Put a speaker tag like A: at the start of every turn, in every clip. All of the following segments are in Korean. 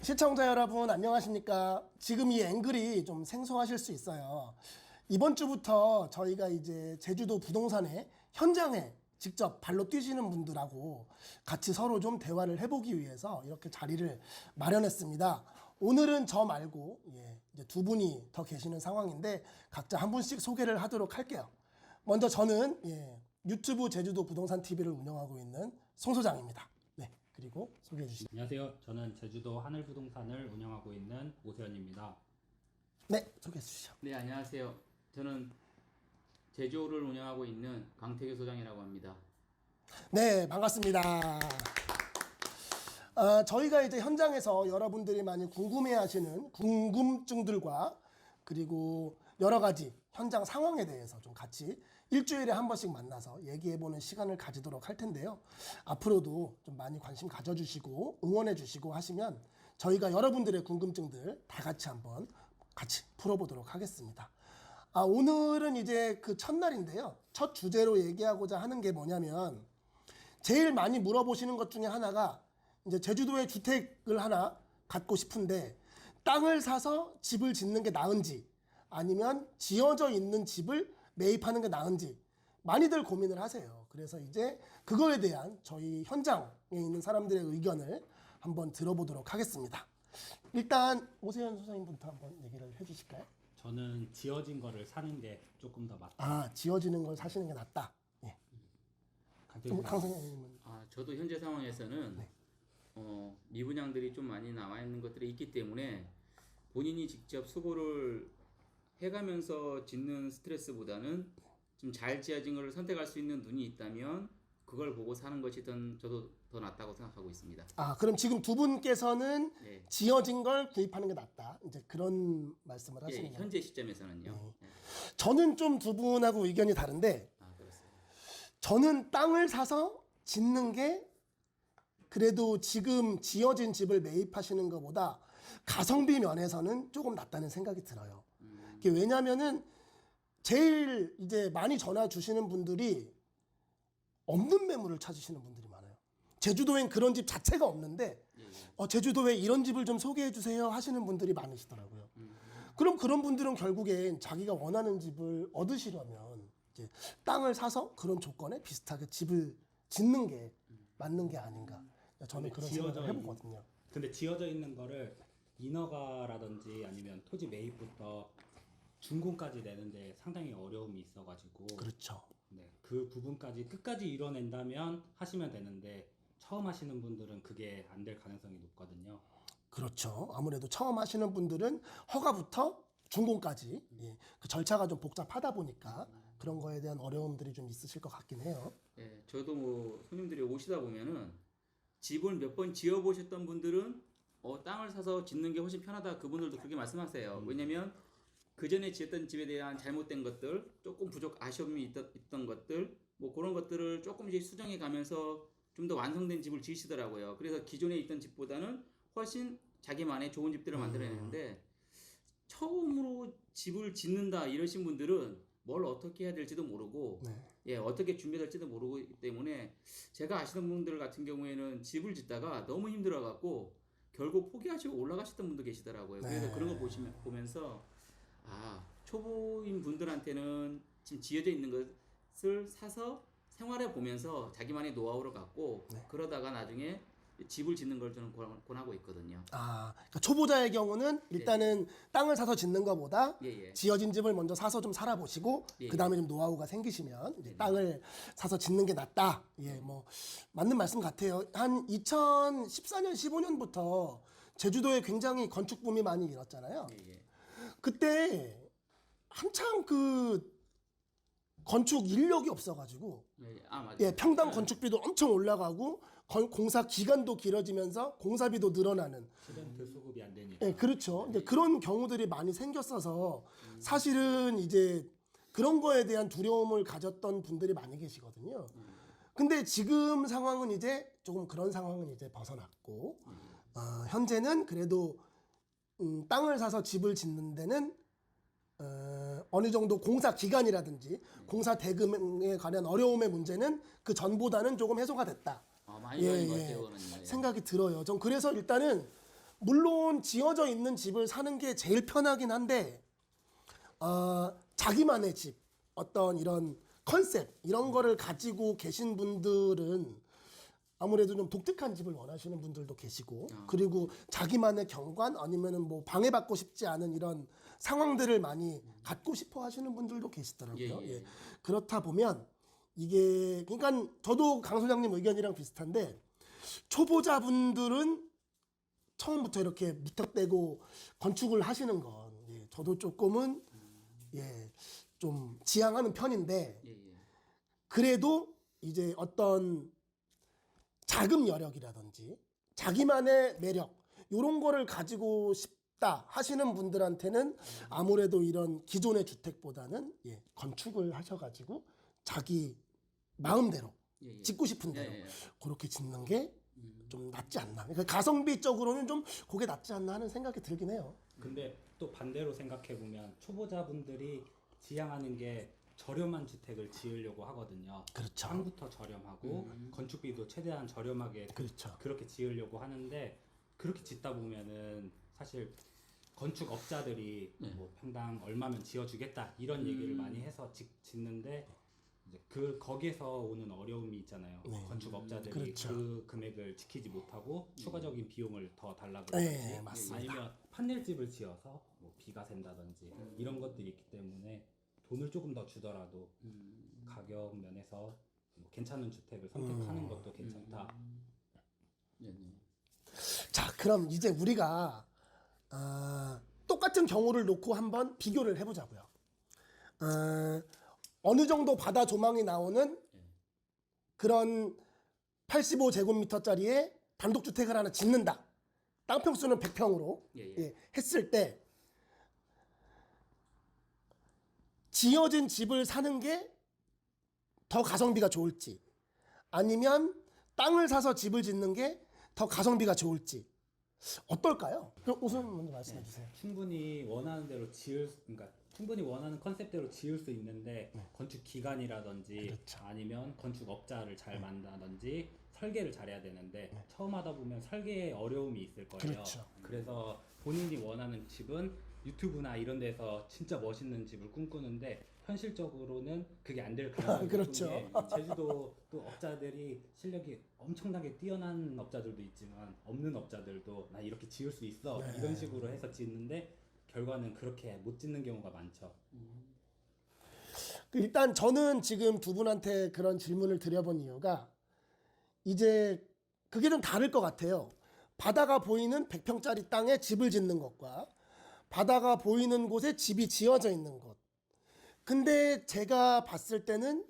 A: 시청자 여러분 안녕하십니까? 지금 이 앵글이 좀 생소하실 수 있어요. 이번 주부터 저희가 이제 제주도 부동산의 현장에 직접 발로 뛰시는 분들하고 같이 서로 좀 대화를 해보기 위해서 이렇게 자리를 마련했습니다. 오늘은 저 말고 이제 두 분이 더 계시는 상황인데 각자 한 분씩 소개를 하도록 할게요. 먼저 저는 유튜브 제주도 부동산 TV를 운영하고 있는 송 소장입니다. 네, 그리고 소개해 주시죠.
B: 안녕하세요. 저는 제주도 하늘부동산을 운영하고 있는 오세현입니다.
A: 네, 소개해 주시죠.
C: 네, 안녕하세요. 저는 제주호를 운영하고 있는 강태규 소장이라고 합니다.
A: 네, 반갑습니다. 저희가 이제 현장에서 여러분들이 많이 궁금해하시는 궁금증들과 그리고 여러 가지 현장 상황에 대해서 좀 같이 일주일에 한 번씩 만나서 얘기해보는 시간을 가지도록 할 텐데요. 앞으로도 좀 많이 관심 가져주시고 응원해주시고 하시면 저희가 여러분들의 궁금증들 다 같이 한번 같이 풀어보도록 하겠습니다. 오늘은 이제 그 첫날인데요. 첫 주제로 얘기하고자 하는 게 뭐냐면 제일 많이 물어보시는 것 중에 하나가 이제 제주도에 주택을 하나 갖고 싶은데 땅을 사서 집을 짓는 게 나은지 아니면 지어져 있는 집을 매입하는 게 나은지 많이들 고민을 하세요. 그래서 이제 그거에 대한 저희 현장에 있는 사람들의 의견을 한번 들어보도록 하겠습니다. 일단 오세현 소장님부터 한번 얘기를 해주실까요?
B: 저는 지어진 거를 사는 게 조금 더 맞다.
A: 지어지는 걸 사시는 게 낫다. 예. 강 선생님은
C: 저도 현재 상황에서는 미분양들이 좀 많이 나와 있는 것들이 있기 때문에 본인이 직접 수고를 해가면서 짓는 스트레스보다는 좀 잘 지어진 걸 선택할 수 있는 눈이 있다면 그걸 보고 사는 것이 저도 더 낫다고 생각하고 있습니다.
A: 그럼 지금 두 분께서는
C: 네.
A: 지어진 걸 구입하는 게 낫다. 이제 그런 말씀을 하시는 거예요.
C: 현재 시점에서는요. 네.
A: 저는 좀 두 분하고 의견이 다른데
C: 그렇습니다.
A: 저는 땅을 사서 짓는 게 그래도 지금 지어진 집을 매입하시는 것보다 가성비 면에서는 조금 낫다는 생각이 들어요. 이게 왜냐면은 제일 이제 많이 전화 주시는 분들이 없는 매물을 찾으시는 분들이 많아요. 제주도엔 그런 집 자체가 없는데 제주도에 이런 집을 좀 소개해 주세요 하시는 분들이 많으시더라고요. 그럼 그런 분들은 결국엔 자기가 원하는 집을 얻으시려면 이제 땅을 사서 그런 조건에 비슷하게 집을 짓는 게 맞는 게 아닌가. 저는 그런 생각을 해보거든요.
B: 근데 지어져 있는 거를 인허가라든지 아니면 토지 매입부터 준공까지 내는데 상당히 어려움이 있어가지고
A: 그렇죠.
B: 네, 그 부분까지 끝까지 이뤄낸다면 하시면 되는데 처음 하시는 분들은 그게 안 될 가능성이 높거든요.
A: 그렇죠. 아무래도 처음 하시는 분들은 허가부터 준공까지 그 절차가 좀 복잡하다 보니까 그런 거에 대한 어려움들이 좀 있으실 것 같긴 해요.
C: 예, 저도 손님들이 오시다 보면은 집을 몇 번 지어 보셨던 분들은 땅을 사서 짓는 게 훨씬 편하다. 그분들도 그렇게 말씀하세요. 왜냐면 그 전에 지었던 집에 대한 잘못된 것들, 조금 아쉬움이 있던 것들, 뭐 그런 것들을 조금씩 수정해 가면서 좀 더 완성된 집을 지으시더라고요. 그래서 기존에 있던 집보다는 훨씬 자기만의 좋은 집들을 만들어내는데 처음으로 집을 짓는다 이러신 분들은 뭘 어떻게 해야 될지도 모르고 어떻게 준비해야 될지도 모르기 때문에 제가 아시는 분들 같은 경우에는 집을 짓다가 너무 힘들어 갖고 결국 포기하시고 올라가셨던 분도 계시더라고요. 그래서 그런 거 보면서 초보인 분들한테는 지금 지어져 있는 것을 사서 생활해 보면서 자기만의 노하우를 갖고 그러다가 나중에 집을 짓는 걸 저는 권하고 있거든요.
A: 그러니까 초보자의 경우는 일단은 땅을 사서 짓는 것보다 지어진 집을 먼저 사서 좀 살아보시고 그 다음에 좀 노하우가 생기시면 이제 땅을 사서 짓는 게 낫다. 뭐 맞는 말씀 같아요. 한 2014년, 15년부터 제주도에 굉장히 건축 붐이 많이 일었잖아요. 그때 한창 그 건축 인력이 없어가지고 평당 건축비도 엄청 올라가고 공사 기간도 길어지면서 공사비도 늘어나는
B: 스튜던트 수급이 안 되니까.
A: 그렇죠. 이제 그런 경우들이 많이 생겼어서 사실은 이제 그런 거에 대한 두려움을 가졌던 분들이 많이 계시거든요. 근데 지금 상황은 이제 조금 그런 상황은 이제 벗어났고 현재는 그래도 땅을 사서 집을 짓는 데는 어느 정도 공사 기간이라든지 공사 대금에 관한 어려움의 문제는 그 전보다는 조금 해소가 됐다.
C: 많이 좋아진 것 같아요, 그거는요.
A: 생각이 들어요. 전 그래서 일단은 물론 지어져 있는 집을 사는 게 제일 편하긴 한데 자기만의 집, 어떤 이런 컨셉 이런 거를 가지고 계신 분들은 아무래도 좀 독특한 집을 원하시는 분들도 계시고 그리고 자기만의 경관 아니면은 뭐 방해받고 싶지 않은 이런 상황들을 많이 갖고 싶어 하시는 분들도 계시더라고요.
C: 예, 예.
A: 예. 그렇다 보면 이게 그러니까 저도 강 소장님 의견이랑 비슷한데 초보자분들은 처음부터 이렇게 무턱대고 건축을 하시는 건 예, 저도 조금은 예, 좀 지향하는 편인데
C: 예, 예.
A: 그래도 이제 어떤 자금 여력이라든지 자기만의 매력 이런 거를 가지고 싶다 하시는 분들한테는 아무래도 이런 기존의 주택보다는 예, 건축을 하셔가지고 자기 마음대로
C: 예, 예.
A: 짓고 싶은 대로
C: 예, 예.
A: 그렇게 짓는 게 좀 낫지 않나. 그러니까 가성비적으로는 좀 그게 낫지 않나 하는 생각이 들긴 해요.
B: 근데 또 반대로 생각해 보면 초보자분들이 지향하는 게 저렴한 주택을 지으려고 하거든요.
A: 그렇죠.
B: 땅부터 저렴하고 건축비도 최대한 저렴하게
A: 그렇죠.
B: 그렇게 지으려고 하는데 그렇게 짓다 보면은 사실 건축업자들이 뭐 평당 얼마면 지어주겠다 이런 얘기를 많이 해서 짓는데 이제 거기에서 오는 어려움이 있잖아요.
A: 네.
B: 건축업자들이
A: 그렇죠.
B: 그 금액을 지키지 못하고 추가적인 비용을 더 달라고 그러든지
A: 네, 맞습니다.
B: 아니면 판넬집을 지어서 뭐 비가 샌다든지 이런 것들이 있기 때문에 돈을 조금 더 주더라도 가격 면에서 뭐 괜찮은 주택을 선택하는 것도 괜찮다.
C: 예, 예.
A: 자, 그럼 이제 우리가 똑같은 경우를 놓고 한번 비교를 해보자고요. 어느 정도 바다 조망이 나오는 그런 85제곱미터짜리의 단독주택을 하나 짓는다. 땅 평수는 100평으로
C: 예, 예.
A: 했을 때 지어진 집을 사는 게 더 가성비가 좋을지 아니면 땅을 사서 집을 짓는 게 더 가성비가 좋을지 어떨까요? 그럼 우선 먼저 말씀해 주세요.
B: 충분히 원하는 대로 그러니까 충분히 원하는 컨셉대로 지을 수 있는데 건축 기간이라든지
A: 그렇죠.
B: 아니면 건축업자를 잘 만나든지 설계를 잘해야 되는데 처음 하다 보면 설계에 어려움이 있을 거예요.
A: 그렇죠.
B: 그래서 본인이 원하는 집은 유튜브나 이런 데서 진짜 멋있는 집을 꿈꾸는데 현실적으로는 그게 안 될 가능성이
A: 그렇죠.
B: 높은 게 제주도 또 업자들이 실력이 엄청나게 뛰어난 업자들도 있지만 없는 업자들도 나 이렇게 지을 수 있어
A: 네.
B: 이런 식으로 해서 짓는데 결과는 그렇게 못 짓는 경우가 많죠.
A: 일단 저는 지금 두 분한테 그런 질문을 드려본 이유가 이제 그게 좀 다를 것 같아요. 바다가 보이는 100평짜리 땅에 집을 짓는 것과 바다가 보이는 곳에 집이 지어져 있는 것. 근데 제가 봤을 때는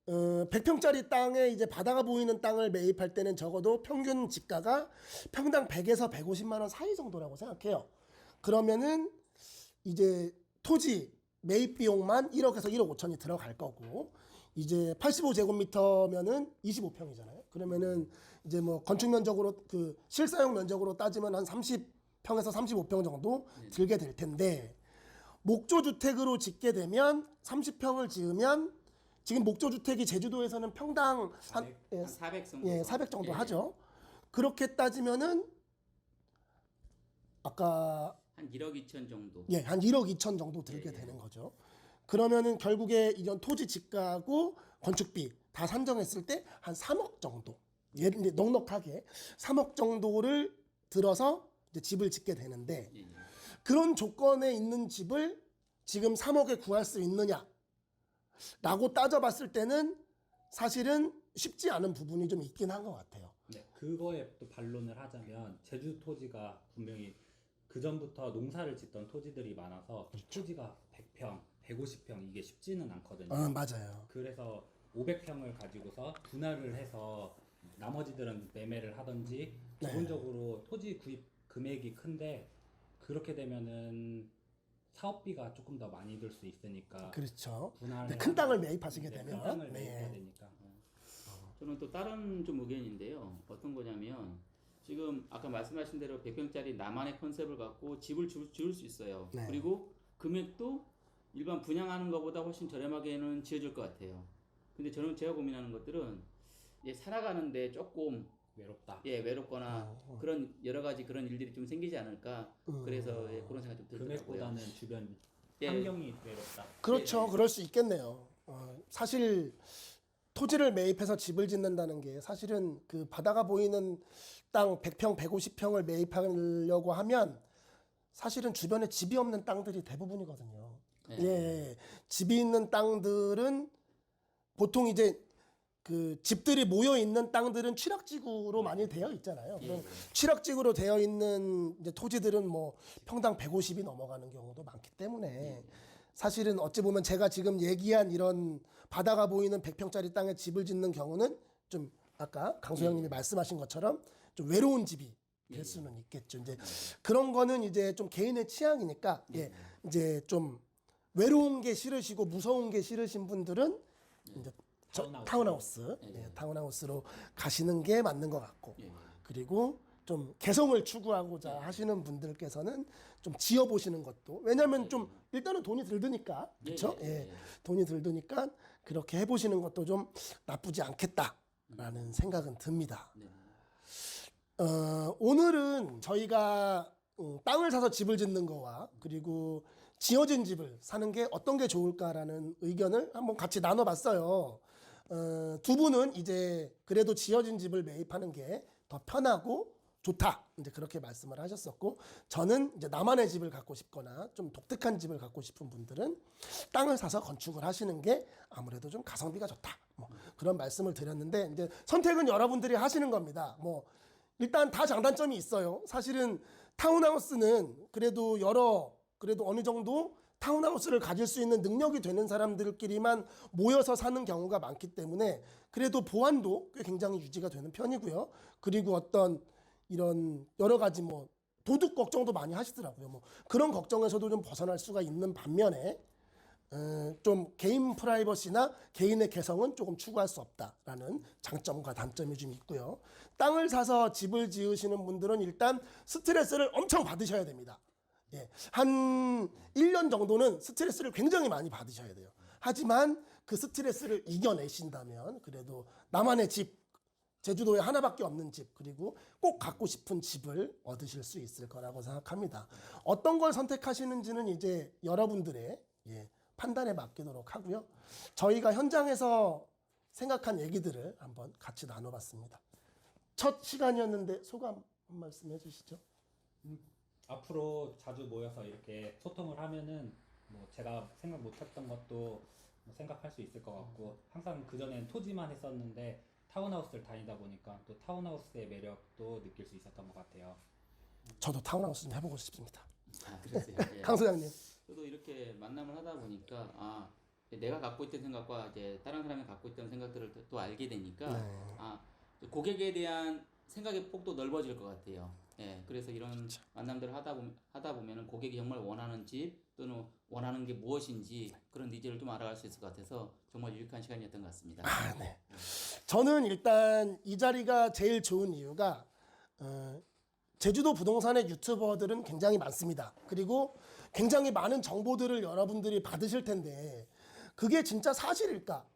A: 100평짜리 땅에 이제 바다가 보이는 땅을 매입할 때는 적어도 평균 지가가 평당 100에서 150만 원 사이 정도라고 생각해요. 그러면은 이제 토지 매입 비용만 1억에서 1억 5천이 들어갈 거고 이제 85제곱미터면은 25평이잖아요. 그러면은 이제 뭐 건축 면적으로 그 실사용 면적으로 따지면 한 30평에서 35평 정도 들게 될 텐데 목조 주택으로 짓게 되면 30평을 지으면 지금 목조 주택이 제주도에서는 평당 한
C: 400 정도.
A: 400 정도
C: 예.
A: 하죠. 그렇게 따지면은 아까
C: 한 1억 2천 정도.
A: 한 1억 2천 정도 들게 되는 거죠. 그러면은 결국에 이런 토지 집가하고 건축비 다 산정했을 때 한 3억 정도. 예를 이제 넉넉하게 3억 정도를 들어서 이제 집을 짓게 되는데
C: 예, 예.
A: 그런 조건에 있는 집을 지금 3억에 구할 수 있느냐? 라고 따져봤을 때는 사실은 쉽지 않은 부분이 좀 있긴 한 것 같아요.
B: 네, 그거에 또 반론을 하자면 제주 토지가 분명히 그 전부터 농사를 짓던 토지들이 많아서 토지가 100평, 150평 이게 쉽지는 않거든요.
A: 맞아요.
B: 그래서 500평을 가지고서 분할을 해서 나머지들은 매매를 하든지 기본적으로 토지 구입 금액이 큰데 그렇게 되면은 사업비가 조금 더 많이 들 수 있으니까
A: 그렇죠.
B: 분할을
A: 큰 땅을 매입하시게
B: 큰
A: 되면
B: 땅을 매입해야 되니까
C: 저는 또 다른 좀 의견인데요. 어떤 거냐면 지금 아까 말씀하신 대로 100평짜리 나만의 컨셉을 갖고 집을 지을 수 있어요.
A: 네.
C: 그리고 금액도 일반 분양하는 것보다 훨씬 저렴하게는 지어질 것 같아요. 근데 제가 고민하는 것들은 이제 살아가는데 조금
B: 외롭다.
C: 예, 외롭거나 그런 여러 가지 그런 일들이 좀 생기지 않을까. 그래서 예, 그런 생각 좀 들더라고요.
B: 금액보다는 주변
C: 예.
B: 환경이 외롭다.
A: 그렇죠. 그럴 수 있겠네요. 사실 토지를 매입해서 집을 짓는다는 게 사실은 그 바다가 보이는 땅 100평, 150평을 매입하려고 하면 사실은 주변에 집이 없는 땅들이 대부분이거든요.
C: 네.
A: 예, 집이 있는 땅들은 보통 이제 그 집들이 모여 있는 땅들은 취락지구로 많이 되어 있잖아요.
C: 예,
A: 그럼
C: 예.
A: 취락지구로 되어 있는 이제 토지들은 뭐 평당 150이 넘어가는 경우도 많기 때문에 사실은 어찌 보면 제가 지금 얘기한 이런 바다가 보이는 100평짜리 땅에 집을 짓는 경우는 좀 아까 강소영님이 말씀하신 것처럼 좀 외로운 집이 될 수는 있겠죠. 이제 그런 거는 이제 좀 개인의 취향이니까 예, 이제 좀 외로운 게 싫으시고 무서운 게 싫으신 분들은 이제 타운하우스, 예, 타운하우스로 가시는 게 맞는 것 같고
C: 예.
A: 그리고 좀 개성을 추구하고자 하시는 분들께서는 좀 지어보시는 것도 왜냐하면 좀 일단은 돈이 들드니까 그렇죠? 예, 돈이 들드니까 그렇게 해보시는 것도 좀 나쁘지 않겠다라는 생각은 듭니다.
C: 네.
A: 오늘은 저희가 땅을 사서 집을 짓는 거와 그리고 지어진 집을 사는 게 어떤 게 좋을까라는 의견을 한번 같이 나눠봤어요. 두 분은 이제 그래도 지어진 집을 매입하는 게 더 편하고 좋다. 이제 그렇게 말씀을 하셨었고, 저는 이제 나만의 집을 갖고 싶거나 좀 독특한 집을 갖고 싶은 분들은 땅을 사서 건축을 하시는 게 아무래도 좀 가성비가 좋다. 뭐 그런 말씀을 드렸는데 이제 선택은 여러분들이 하시는 겁니다. 뭐 일단 다 장단점이 있어요. 사실은 타운하우스는 그래도 어느 정도 타운하우스를 가질 수 있는 능력이 되는 사람들끼리만 모여서 사는 경우가 많기 때문에 그래도 보안도 꽤 굉장히 유지가 되는 편이고요. 그리고 어떤 이런 여러 가지 뭐 도둑 걱정도 많이 하시더라고요. 뭐 그런 걱정에서도 좀 벗어날 수가 있는 반면에 좀 개인 프라이버시나 개인의 개성은 조금 추구할 수 없다라는 장점과 단점이 좀 있고요. 땅을 사서 집을 지으시는 분들은 일단 스트레스를 엄청 받으셔야 됩니다. 예, 한 1년 정도는 스트레스를 굉장히 많이 받으셔야 돼요. 하지만 그 스트레스를 이겨내신다면 그래도 나만의 집, 제주도에 하나밖에 없는 집, 그리고 꼭 갖고 싶은 집을 얻으실 수 있을 거라고 생각합니다. 어떤 걸 선택하시는지는 이제 여러분들의 판단에 맡기도록 하고요. 저희가 현장에서 생각한 얘기들을 한번 같이 나눠봤습니다. 첫 시간이었는데 소감 한 말씀 해주시죠.
B: 앞으로 자주 모여서 이렇게 소통을 하면은 뭐 제가 생각 못했던 것도 뭐 생각할 수 있을 것 같고 항상 그전엔 토지만 했었는데 타운하우스를 다니다 보니까 또 타운하우스의 매력도 느낄 수 있었던 것 같아요.
A: 저도 타운하우스 좀 해보고 싶습니다.
C: 아, 그랬어요. 예.
A: 강 소장님.
C: 저도 이렇게 만남을 하다 보니까 내가 갖고 있던 생각과 이제 다른 사람이 갖고 있던 생각들을 또 알게 되니까 고객에 대한 생각의 폭도 넓어질 것 같아요. 예, 그래서 이런 만남들을 하다 보면은 고객이 정말 원하는 집 또는 원하는 게 무엇인지 그런 니즈를 좀 알아갈 수 있을 것 같아서 정말 유익한 시간이었던 것 같습니다.
A: 네. 저는 일단 이 자리가 제일 좋은 이유가 제주도 부동산의 유튜버들은 굉장히 많습니다. 그리고 굉장히 많은 정보들을 여러분들이 받으실 텐데 그게 진짜 사실일까?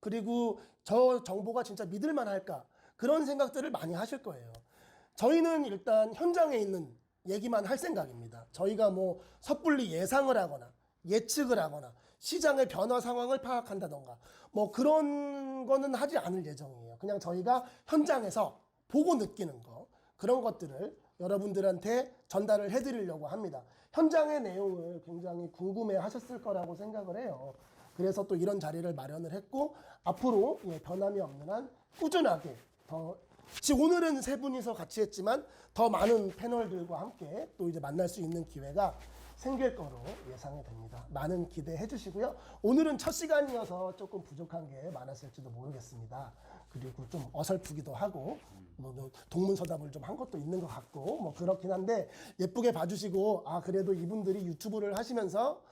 A: 그리고 저 정보가 진짜 믿을만 할까? 그런 생각들을 많이 하실 거예요. 저희는 일단 현장에 있는 얘기만 할 생각입니다. 저희가 뭐 섣불리 예상을 하거나 예측을 하거나 시장의 변화 상황을 파악한다던가 뭐 그런 거는 하지 않을 예정이에요. 그냥 저희가 현장에서 보고 느끼는 거 그런 것들을 여러분들한테 전달을 해드리려고 합니다. 현장의 내용을 굉장히 궁금해 하셨을 거라고 생각을 해요. 그래서 또 이런 자리를 마련을 했고 앞으로 변함이 없는 한 꾸준하게 지금 오늘은 세 분이서 같이 했지만 더 많은 패널들과 함께 또 이제 만날 수 있는 기회가 생길 거로 예상이 됩니다. 많은 기대해 주시고요. 오늘은 첫 시간이어서 조금 부족한 게 많았을지도 모르겠습니다. 그리고 좀 어설프기도 하고 뭐 동문서답을 좀 한 것도 있는 것 같고 뭐 그렇긴 한데 예쁘게 봐주시고 그래도 이분들이 유튜브를 하시면서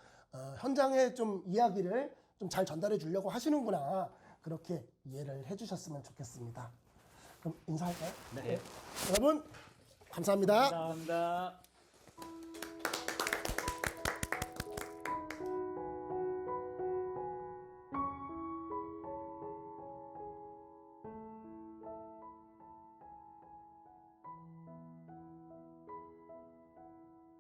A: 현장에 좀 이야기를 좀 잘 전달해 주려고 하시는구나 그렇게 이해를 해주셨으면 좋겠습니다. 그럼 인사할까요?
B: 네.
A: 여러분 감사합니다.
C: 감사합니다.